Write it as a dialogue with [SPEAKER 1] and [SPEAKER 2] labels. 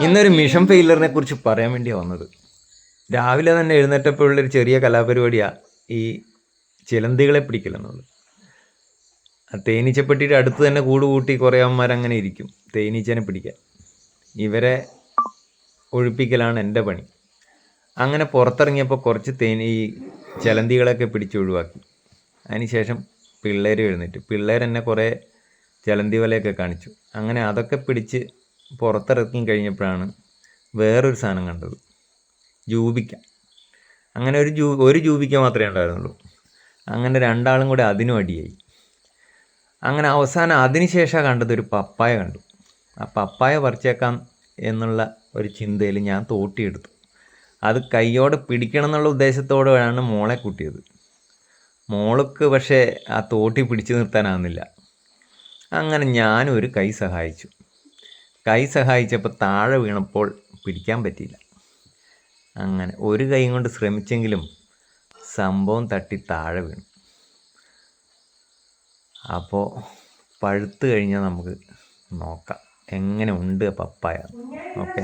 [SPEAKER 1] ഇന്നൊരു മിഷൻ ഫെയിലറിനെ കുറിച്ച് പറയാൻ വേണ്ടിയാണ് വന്നത്. രാവിലെ തന്നെ എഴുന്നേറ്റപ്പോഴുള്ളൊരു ചെറിയ കലാപരിപാടിയാണ് ഈ ചിലന്തികളെ പിടിക്കലെന്നുള്ളത്. തേനീച്ചപ്പെട്ടിയുടെ അടുത്ത് തന്നെ കൂട് കൂട്ടി കുറേ അമ്മമാരങ്ങനെ ഇരിക്കും തേനീച്ചനെ പിടിക്കാൻ. ഇവരെ ഒഴിപ്പിക്കലാണ് എൻ്റെ പണി. അങ്ങനെ പുറത്തിറങ്ങിയപ്പോൾ കുറച്ച് ഈ ചിലന്തികളൊക്കെ പിടിച്ചൊഴിവാക്കി. അതിനുശേഷം പിള്ളേർ എഴുന്നേറ്റ്. പിള്ളേരെന്നെ കുറേ ചിലന്തി വലയൊക്കെ കാണിച്ചു. അങ്ങനെ അതൊക്കെ പിടിച്ച് പുറത്തിറക്കി കഴിഞ്ഞപ്പോഴാണ് വേറൊരു സാധനം കണ്ടത്, ജൂബിക്ക. അങ്ങനെ ഒരു ജൂബിക്ക മാത്രമേ ഉണ്ടായിരുന്നുള്ളൂ. അങ്ങനെ രണ്ടാളും കൂടെ അതിനും അടിയായി. അങ്ങനെ അവസാനം അതിനുശേഷം കണ്ടത് ഒരു പപ്പായ കണ്ടു. ആ പപ്പായ പറിച്ചേക്കാം എന്നുള്ള ഒരു ചിന്തയിൽ ഞാൻ തോട്ടിയെടുത്തു. അത് കൈയോടെ പിടിക്കണം എന്നുള്ള ഉദ്ദേശത്തോടെയാണ് മോളെ കൂട്ടിയത്. മോൾക്ക് പക്ഷേ ആ തോട്ടി പിടിച്ചു നിർത്താനാകുന്നില്ല. അങ്ങനെ ഞാനും ഒരു കൈ സഹായിച്ചു. കൈ സഹായിച്ചപ്പോൾ താഴെ വീണപ്പോൾ പിടിക്കാൻ പറ്റിയില്ല. അങ്ങനെ ഒരു കൈ കൊണ്ട് ശ്രമിച്ചെങ്കിലും സംഭവം തട്ടി താഴെ വീണു. അപ്പോൾ പഴുത്ത് കഴിഞ്ഞാൽ നമുക്ക് നോക്കാം എങ്ങനെ ഉണ്ട് പപ്പായ. ഓക്കെ.